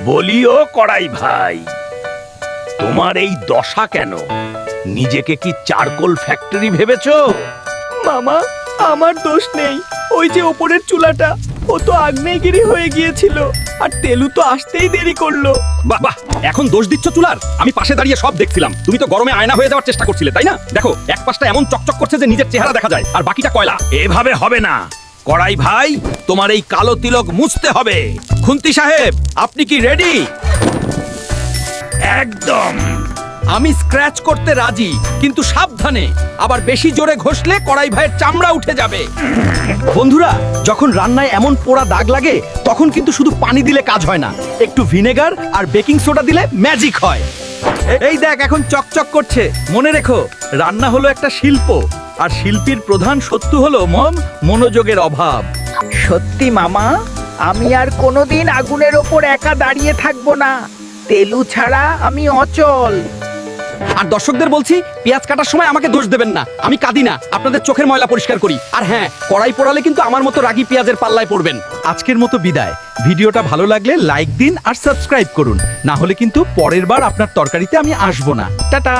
বলিও কড়াই ভাই, তোমার এই দশা কেন? নিজেকে কি চারকোল ফ্যাক্টরি ভেবেছো? মামা, আমার দোষ নেই। ওই যে ওপরের চুলাটা, ও তো আগ্নেয়গিরি হয়ে গিয়েছিল, আর তেলু তো আসতেই দেরি করলো। বাহ বাহ, এখন দোষ দিচ্ছ চুলার? আমি পাশে দাঁড়িয়ে সব দেখছিলাম। তুমি তো গরমে আয়না হয়ে যাওয়ার চেষ্টা করছিলে, তাই না? দেখো, এক পাশটা এমন চকচক করছে যে নিজের চেহারা দেখা যায়, আর বাকিটা কয়লা। এভাবে হবে না কড়াই ভাই, তোমার এই কালো তিলক মুছতে হবে। খুন্তি সাহেব, আপনি কি রেডি? একদম। আমি স্ক্র্যাচ করতে রাজি, কিন্তু সাবধানে। আবার বেশি জোরে ঘষলে কড়াই ভাইয়ের চামড়া উঠে যাবে। বন্ধুরা, যখন রান্নায় এমন পোড়া দাগ লাগে, তখন কিন্তু শুধু পানি দিলে কাজ হয় না, একটু ভিনেগার আর বেকিং সোডা দিলে ম্যাজিক হয়। এই দেখ, এখন চকচক করছে। মনে রেখো, রান্না হলো একটা শিল্প, আর শিল্পীর প্রধান শত্রু হলো মনোযোগের অভাব। সত্যি মামা, আমি আর কোনোদিন আগুনের ওপর একা দাঁড়িয়ে থাকবো না। তেলু ছাড়া আমি অচল। আর দর্শকদের বলছি, পেঁয়াজ কাটার সময় আমাকে দোষ দেবেন না। আমি কাঁদি না, আপনাদের চোখের ময়লা পরিষ্কার করি। আর হ্যাঁ, কড়াই পোড়ালে কিন্তু আমার মতো রাগী পেঁয়াজের পাল্লায় পড়বেন। আজকের মতো বিদায়। ভিডিওটা ভালো লাগলে লাইক দিন আর সাবস্ক্রাইব করুন, না হলে কিন্তু পরের বার আপনার তরকারিতে আমি আসবো না। টাটা।